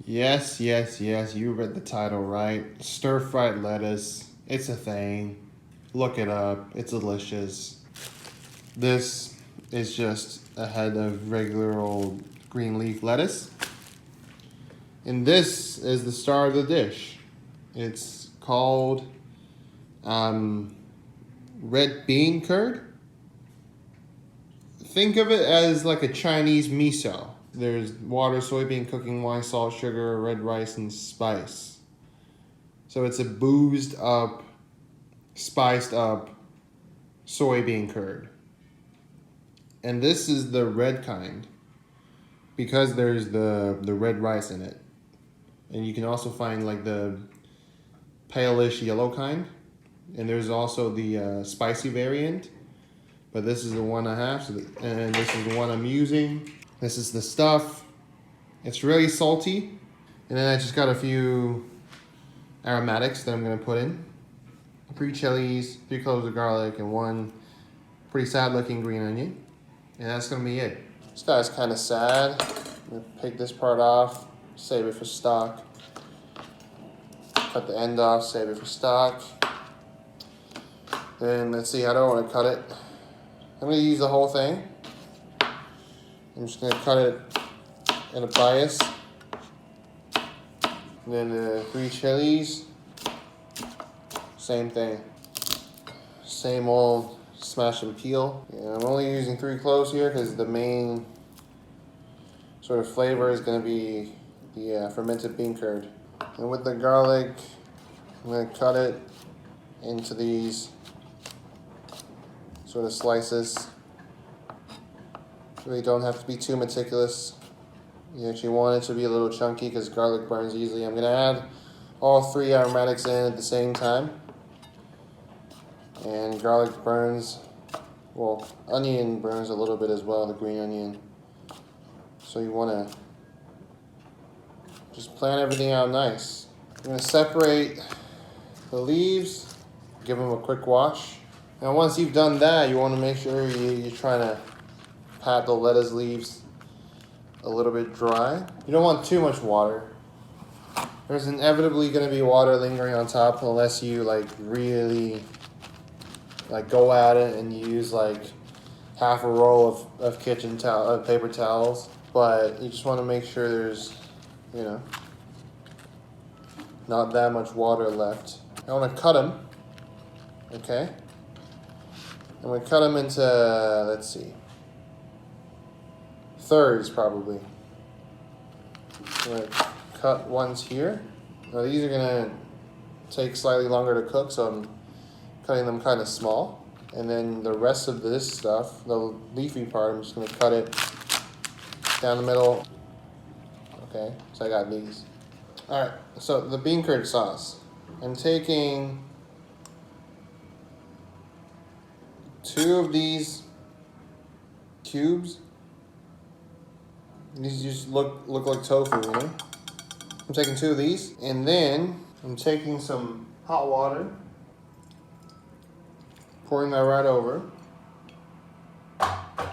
Yes, yes, yes, you read the title right. Stir-fried lettuce. It's a thing. Look it up. It's delicious. This is just a head of regular old green leaf lettuce. And this is the star of the dish. It's called red bean curd. Think of it as like a Chinese miso. There's water, soybean, cooking wine, salt, sugar, red rice, and spice. So it's a boozed up, spiced up soybean curd. And this is the red kind because there's the red rice in it. And you can also find like the palish yellow kind. And there's also the spicy variant. But this is the one I have, and this is the one I'm using. This is the stuff. It's really salty. And then I just got a few aromatics that I'm gonna put in. 3 chilies, 3 cloves of garlic, and 1 pretty sad looking green onion. And that's gonna be it. This guy's kind of sad. I'm gonna pick this part off, save it for stock. Cut the end off, save it for stock. Then let's see, I don't wanna cut it. I'm gonna use the whole thing. I'm just gonna cut it in a bias. And then the 3 chilies, same thing. Same old smash and peel. Yeah, I'm only using 3 cloves here because the main sort of flavor is gonna be the fermented bean curd. And with the garlic, I'm gonna cut it into these sort of slices. Really don't have to be too meticulous. You actually want it to be a little chunky because garlic burns easily. I'm gonna add all 3 aromatics in at the same time. And garlic burns, well, onion burns a little bit as well, the green onion. So you wanna just plan everything out nice. I'm gonna separate the leaves, give them a quick wash. Now once you've done that, you want to make sure you're trying to pat the lettuce leaves a little bit dry. You don't want too much water. There's inevitably going to be water lingering on top unless you like really like go at it and use like half a roll of kitchen towel, paper towels. But you just want to make sure there's, you know, not that much water left. I want to cut them, okay? I'm going to cut them into, let's see, thirds probably. I'm going to cut ones here. Now these are going to take slightly longer to cook, so I'm cutting them kind of small. And then the rest of this stuff, the leafy part, I'm just going to cut it down the middle. Okay, so I got these. All right, so the bean curd sauce. I'm taking 2 of these cubes. These just look like tofu, you know? I'm taking 2 of these, and then I'm taking some hot water, pouring that right over. And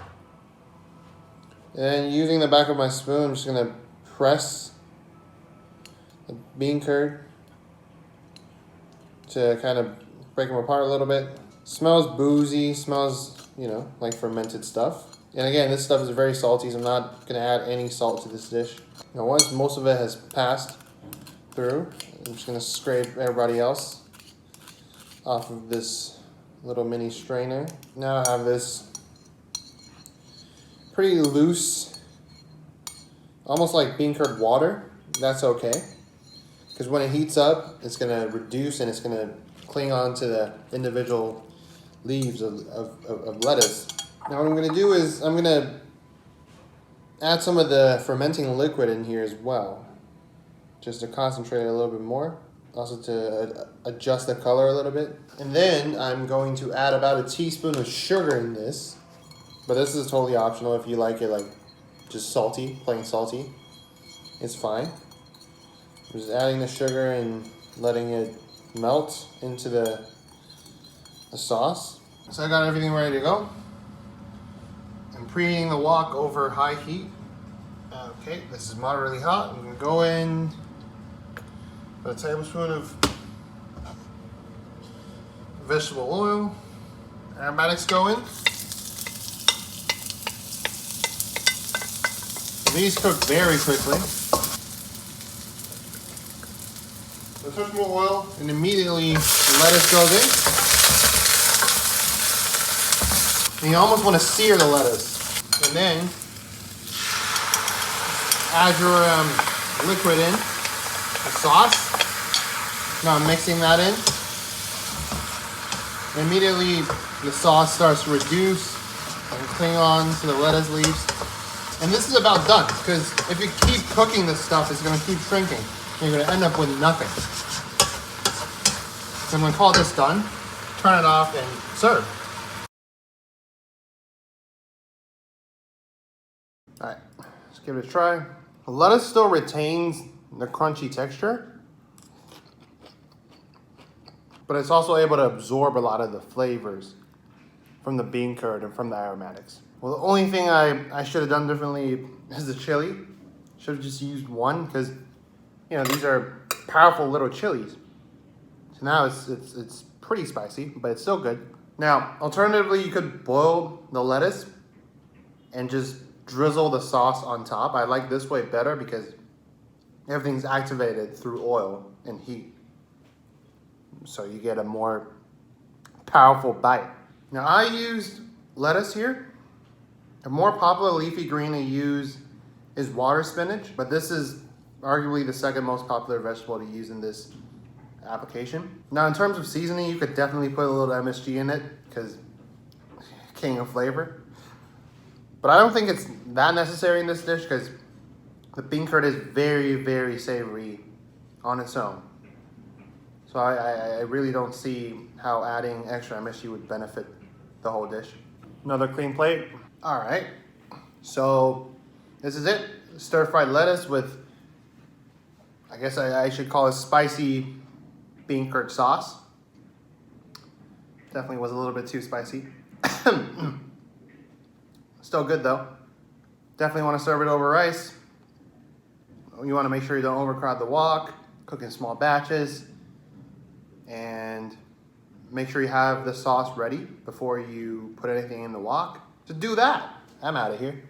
then using the back of my spoon, I'm just gonna press the bean curd to kind of break them apart a little bit. Smells boozy, smells, you know, like fermented stuff. And again, this stuff is very salty, so I'm not gonna add any salt to this dish. Now once most of it has passed through, I'm just gonna scrape everybody else off of this little mini strainer. Now I have this pretty loose, almost like bean curd water. That's okay, because when it heats up, it's gonna reduce and it's gonna cling on to the individual leaves of lettuce. Now what I'm gonna do is I'm gonna add some of the fermenting liquid in here as well, just to concentrate a little bit more, also to adjust the color a little bit. And then I'm going to add about a teaspoon of sugar in this, but this is totally optional. If you like it like just salty, plain salty, it's fine. I'm just adding the sugar and letting it melt into the sauce. So I got everything ready to go. I'm preheating the wok over high heat. Okay, this is moderately hot. I'm go in with a tablespoon of vegetable oil. Aromatics go in. These cook very quickly. A touch more oil, and immediately lettuce goes in. And you almost want to sear the lettuce. And then add your liquid in, the sauce. Now I'm mixing that in. And immediately the sauce starts to reduce and cling on to the lettuce leaves. And this is about done, because if you keep cooking this stuff, it's going to keep shrinking. And you're going to end up with nothing. So I'm going to call this done, turn it off, and serve. All right, let's give it a try. The lettuce still retains the crunchy texture, but it's also able to absorb a lot of the flavors from the bean curd and from the aromatics. Well, the only thing I should have done differently is the chili. Should have just used one, because these are powerful little chilies. So now it's pretty spicy, but it's still good. Now, alternatively, you could boil the lettuce and just drizzle the sauce on top. I like this way better because everything's activated through oil and heat. So you get a more powerful bite. Now I used lettuce here. A more popular leafy green to use is water spinach, but this is arguably the second most popular vegetable to use in this application. Now in terms of seasoning, you could definitely put a little MSG in it because king of flavor. But I don't think it's that necessary in this dish because the bean curd is very, very savory on its own. So I really don't see how adding extra MSG would benefit the whole dish. Another clean plate. All right, so this is it. Stir-fried lettuce with, I guess I should call it spicy bean curd sauce. Definitely was a little bit too spicy. Still good though. Definitely want to serve it over rice. You want to make sure you don't overcrowd the wok. Cook in small batches. And make sure you have the sauce ready before you put anything in the wok. So do that. I'm out of here.